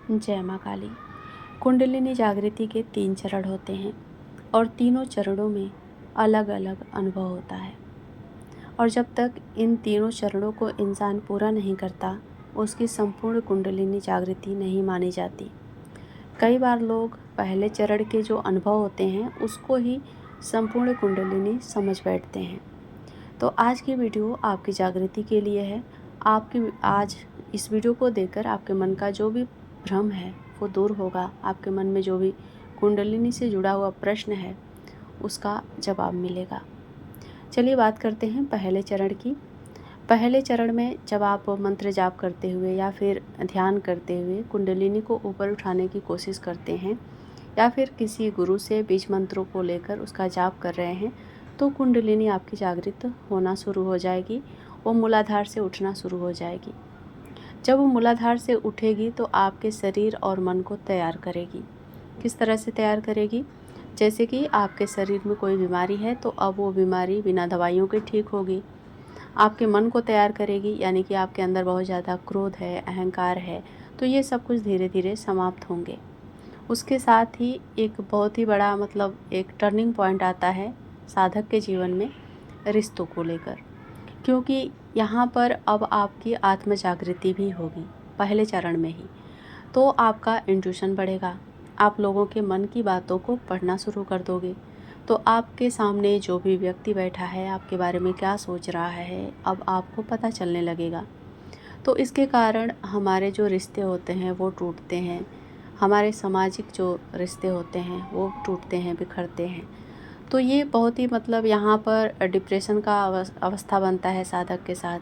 जय माँ काली। कुंडलिनी जागृति के 3 चरण होते हैं और तीनों चरणों में अलग अलग अनुभव होता है। और जब तक इन तीनों चरणों को इंसान पूरा नहीं करता, उसकी संपूर्ण कुंडलिनी जागृति नहीं मानी जाती। कई बार लोग पहले चरण के जो अनुभव होते हैं उसको ही संपूर्ण कुंडलिनी समझ बैठते हैं। तो आज की वीडियो आपकी जागृति के लिए है। आज इस वीडियो को देखकर आपके मन का जो भी भ्रम है वो दूर होगा। आपके मन में जो भी कुंडलिनी से जुड़ा हुआ प्रश्न है उसका जवाब मिलेगा। चलिए बात करते हैं पहले चरण की। पहले चरण में जब आप मंत्र जाप करते हुए या फिर ध्यान करते हुए कुंडलिनी को ऊपर उठाने की कोशिश करते हैं या फिर किसी गुरु से बीज मंत्रों को लेकर उसका जाप कर रहे हैं, तो कुंडलिनी आपकी जागृत होना शुरू हो जाएगी। वो मूलाधार से उठना शुरू हो जाएगी। जब वो मूलाधार से उठेगी तो आपके शरीर और मन को तैयार करेगी। किस तरह से तैयार करेगी? जैसे कि आपके शरीर में कोई बीमारी है तो अब वो बीमारी बिना दवाइयों के ठीक होगी। आपके मन को तैयार करेगी, यानी कि आपके अंदर बहुत ज़्यादा क्रोध है, अहंकार है, तो ये सब कुछ धीरे धीरे समाप्त होंगे। उसके साथ ही एक बहुत ही बड़ा एक टर्निंग पॉइंट आता है साधक के जीवन में, रिश्तों को लेकर। क्योंकि यहाँ पर अब आपकी आत्म जागृति भी होगी पहले चरण में ही। तो आपका इंट्यूशन बढ़ेगा, आप लोगों के मन की बातों को पढ़ना शुरू कर दोगे। तो आपके सामने जो भी व्यक्ति बैठा है आपके बारे में क्या सोच रहा है अब आपको पता चलने लगेगा। तो इसके कारण हमारे जो रिश्ते होते हैं वो टूटते हैं, हमारे सामाजिक जो रिश्ते होते हैं वो टूटते हैं, बिखरते हैं। तो ये बहुत ही यहाँ पर डिप्रेशन का अवस्था बनता है साधक के साथ,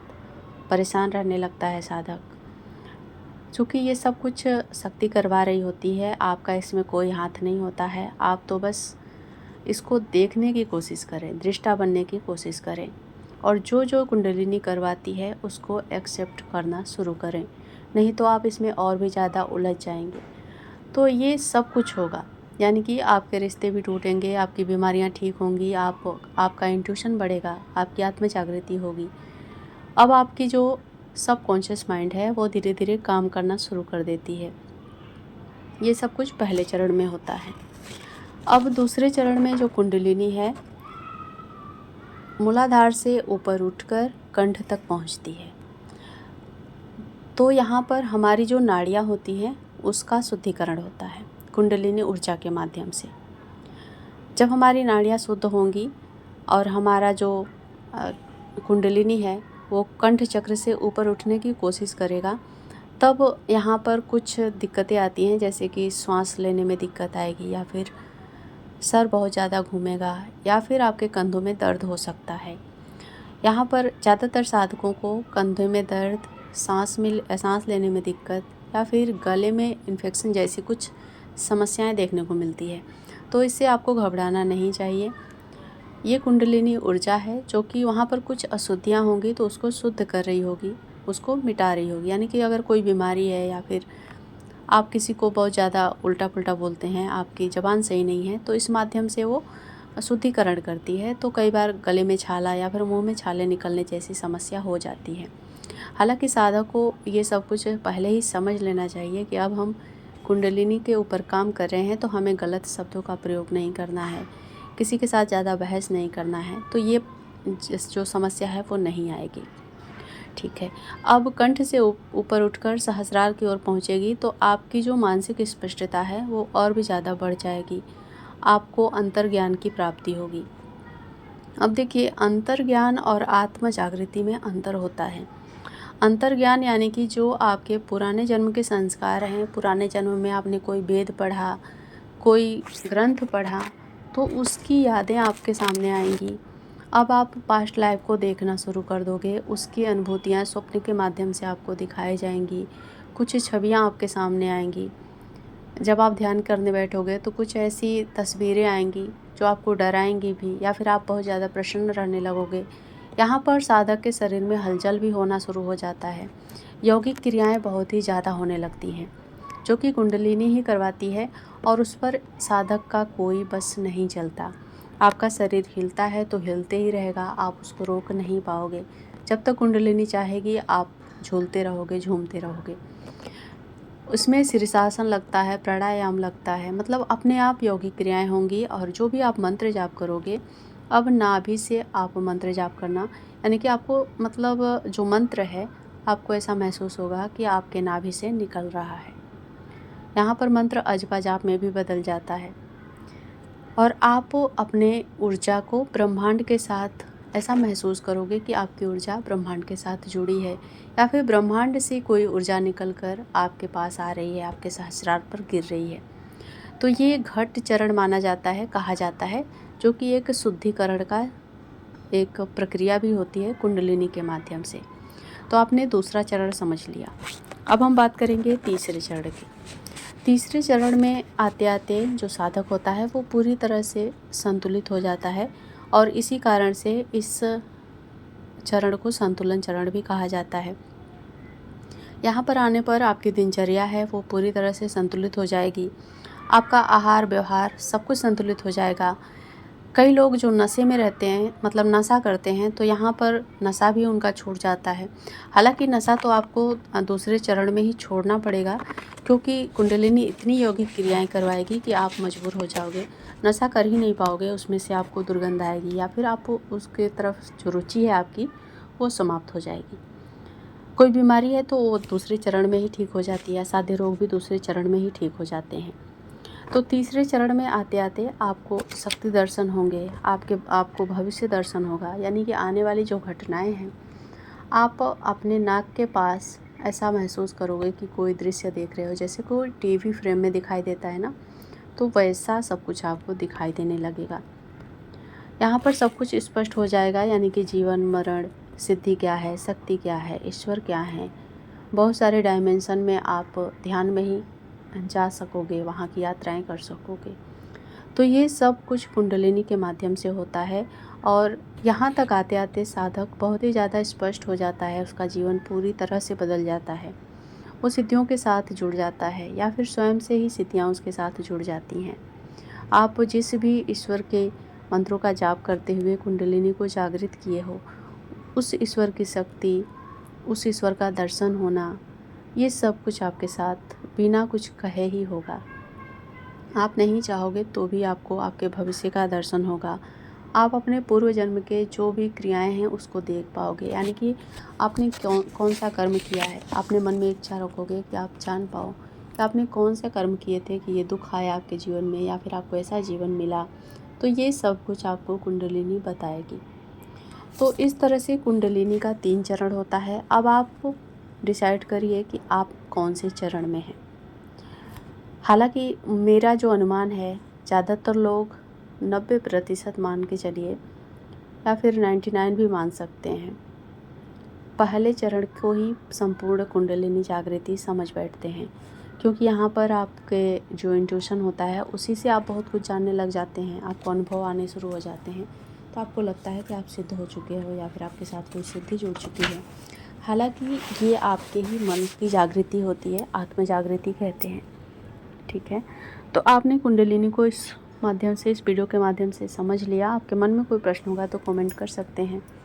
परेशान रहने लगता है साधक। चूँकि ये सब कुछ शक्ति करवा रही होती है, आपका इसमें कोई हाथ नहीं होता है। आप तो बस इसको देखने की कोशिश करें, दृष्टा बनने की कोशिश करें और जो जो कुंडलिनी करवाती है उसको एक्सेप्ट करना शुरू करें, नहीं तो आप इसमें और भी ज़्यादा उलझ जाएंगे। तो ये सब कुछ होगा, यानी कि आपके रिश्ते भी टूटेंगे, आपकी बीमारियां ठीक होंगी, आपका इंट्यूशन बढ़ेगा, आपकी आत्म जागृति होगी। अब आपकी जो सब कॉन्शियस माइंड है वो धीरे धीरे काम करना शुरू कर देती है। ये सब कुछ पहले चरण में होता है। अब दूसरे चरण में जो कुंडलिनी है मूलाधार से ऊपर उठकर कंठ तक पहुंचती है। तो यहाँ पर हमारी जो नाड़ियाँ होती हैं उसका शुद्धिकरण होता है कुंडलिनी ऊर्जा के माध्यम से। जब हमारी नाड़ियाँ शुद्ध होंगी और हमारा जो कुंडलिनी है वो कंठ चक्र से ऊपर उठने की कोशिश करेगा, तब यहाँ पर कुछ दिक्कतें आती हैं, जैसे कि सांस लेने में दिक्कत आएगी या फिर सर बहुत ज़्यादा घूमेगा या फिर आपके कंधों में दर्द हो सकता है। यहाँ पर ज़्यादातर साधकों को कंधे में दर्द, सांस लेने में दिक्कत या फिर गले में इन्फेक्शन जैसी कुछ समस्याएं देखने को मिलती है। तो इससे आपको घबराना नहीं चाहिए। ये कुंडलिनी ऊर्जा है जो कि वहाँ पर कुछ अशुद्धियाँ होंगी तो उसको शुद्ध कर रही होगी, उसको मिटा रही होगी। यानी कि अगर कोई बीमारी है या फिर आप किसी को बहुत ज़्यादा उल्टा पुल्टा बोलते हैं, आपकी ज़बान सही नहीं है, तो इस माध्यम से वो शुद्धिकरण करती है। तो कई बार गले में छाला या फिर मुंह में छाले निकलने जैसी समस्या हो जाती है। हालांकि साधक को ये सब कुछ पहले ही समझ लेना चाहिए कि अब हम कुंडलिनी के ऊपर काम कर रहे हैं तो हमें गलत शब्दों का प्रयोग नहीं करना है, किसी के साथ ज़्यादा बहस नहीं करना है, तो ये जो समस्या है वो नहीं आएगी। ठीक है। अब कंठ से ऊपर उठकर सहस्रार की ओर पहुंचेगी तो आपकी जो मानसिक स्पष्टता है वो और भी ज़्यादा बढ़ जाएगी, आपको अंतर्ज्ञान की प्राप्ति होगी। अब देखिए, अंतर्ज्ञान और आत्म जागृति में अंतर होता है। अंतर्ज्ञान यानी कि जो आपके पुराने जन्म के संस्कार हैं, पुराने जन्म में आपने कोई वेद पढ़ा, कोई ग्रंथ पढ़ा, तो उसकी यादें आपके सामने आएंगी। अब आप पास्ट लाइफ को देखना शुरू कर दोगे, उसकी अनुभूतियाँ स्वप्न के माध्यम से आपको दिखाई जाएंगी, कुछ छवियाँ आपके सामने आएंगी। जब आप ध्यान करने बैठोगे तो कुछ ऐसी तस्वीरें आएंगी जो आपको डराएंगी भी, या फिर आप बहुत ज़्यादा प्रसन्न रहने लगोगे। यहाँ पर साधक के शरीर में हलचल भी होना शुरू हो जाता है, यौगिक क्रियाएं बहुत ही ज़्यादा होने लगती हैं, जो कि कुंडलिनी ही करवाती है और उस पर साधक का कोई बस नहीं चलता। आपका शरीर हिलता है तो हिलते ही रहेगा, आप उसको रोक नहीं पाओगे। जब तक कुंडलिनी चाहेगी आप झूलते रहोगे, झूमते रहोगे। उसमें शीर्षासन लगता है, प्राणायाम लगता है, मतलब अपने आप यौगिक क्रियाएं होंगी। और जो भी आप मंत्र जाप करोगे, अब नाभि से आप मंत्र जाप करना, यानी कि आपको मतलब जो मंत्र है आपको ऐसा महसूस होगा कि आपके नाभि से निकल रहा है। यहाँ पर मंत्र अजपा जाप में भी बदल जाता है। और आप अपने ऊर्जा को ब्रह्मांड के साथ ऐसा महसूस करोगे कि आपकी ऊर्जा ब्रह्मांड के साथ जुड़ी है, या फिर ब्रह्मांड से कोई ऊर्जा निकलकर आपके पास आ रही है, आपके सहस्रार पर गिर रही है। तो ये घट चरण माना जाता है, कहा जाता है, जो कि एक शुद्धिकरण का एक प्रक्रिया भी होती है कुंडलिनी के माध्यम से। तो आपने दूसरा चरण समझ लिया। अब हम बात करेंगे तीसरे चरण की। तीसरे चरण में आते आते जो साधक होता है वो पूरी तरह से संतुलित हो जाता है, और इसी कारण से इस चरण को संतुलन चरण भी कहा जाता है। यहाँ पर आने पर आपकी दिनचर्या है वो पूरी तरह से संतुलित हो जाएगी। आपका आहार व्यवहार सब कुछ संतुलित हो जाएगा। कई लोग जो नशे में रहते हैं, मतलब नशा करते हैं, तो यहाँ पर नशा भी उनका छूट जाता है। हालांकि नशा तो आपको दूसरे चरण में ही छोड़ना पड़ेगा, क्योंकि कुंडलिनी इतनी यौगिक क्रियाएं करवाएगी कि आप मजबूर हो जाओगे, नशा कर ही नहीं पाओगे, उसमें से आपको दुर्गंध आएगी, या फिर आप उसके तरफ जो रुचि है आपकी वो समाप्त हो जाएगी। कोई बीमारी है तो वो दूसरे चरण में ही ठीक हो जाती है, सादे रोग भी दूसरे चरण में ही ठीक हो जाते हैं। तो तीसरे चरण में आते आते आपको शक्ति दर्शन होंगे, आपको भविष्य दर्शन होगा, यानी कि आने वाली जो घटनाएं हैं आप अपने नाक के पास ऐसा महसूस करोगे कि कोई दृश्य देख रहे हो, जैसे कोई टीवी फ्रेम में दिखाई देता है ना, तो वैसा सब कुछ आपको दिखाई देने लगेगा। यहाँ पर सब कुछ स्पष्ट हो जाएगा, यानी कि जीवन मरण, सिद्धि क्या है, शक्ति क्या है, ईश्वर क्या है। बहुत सारे डायमेंशन में आप ध्यान में ही जा सकोगे, वहाँ की यात्राएं कर सकोगे। तो ये सब कुछ कुंडलिनी के माध्यम से होता है, और यहाँ तक आते आते साधक बहुत ही ज़्यादा स्पष्ट हो जाता है, उसका जीवन पूरी तरह से बदल जाता है, वो सिद्धियों के साथ जुड़ जाता है, या फिर स्वयं से ही सिद्धियाँ उसके साथ जुड़ जाती हैं। आप जिस भी ईश्वर के मंत्रों का जाप करते हुए कुंडलिनी को जागृत किए हो, उस ईश्वर की शक्ति, उस ईश्वर का दर्शन होना, ये सब कुछ आपके साथ बिना कुछ कहे ही होगा। आप नहीं चाहोगे तो भी आपको आपके भविष्य का दर्शन होगा। आप अपने पूर्व जन्म के जो भी क्रियाएं हैं उसको देख पाओगे, यानी कि आपने कौन सा कर्म किया है। आपने मन में इच्छा रखोगे कि आप जान पाओ कि आपने कौन से कर्म किए थे कि ये दुख आया आपके जीवन में, या फिर आपको ऐसा जीवन मिला। तो ये सब कुछ आपको कुंडलिनी बताएगी। तो इस तरह से कुंडलिनी का 3 चरण होता है। अब आप डिसाइड करिए कि आप कौन से चरण में हैं। हालांकि मेरा जो अनुमान है, ज़्यादातर लोग 90% मान के चलिए, या फिर 99 भी मान सकते हैं, पहले चरण को ही संपूर्ण कुंडलिनी जागृति समझ बैठते हैं, क्योंकि यहाँ पर आपके जो इंट्यूशन होता है उसी से आप बहुत कुछ जानने लग जाते हैं, आपको अनुभव आने शुरू हो जाते हैं, तो आपको लगता है कि आप सिद्ध हो चुके हो, या फिर आपके साथ कोई सिद्धि जुड़ चुकी है। हालांकि ये आपके ही मन की जागृति होती है, आत्म जागृति कहते हैं। ठीक है, तो आपने कुंडलिनी को इस माध्यम से, इस वीडियो के माध्यम से समझ लिया। आपके मन में कोई प्रश्न होगा तो कमेंट कर सकते हैं।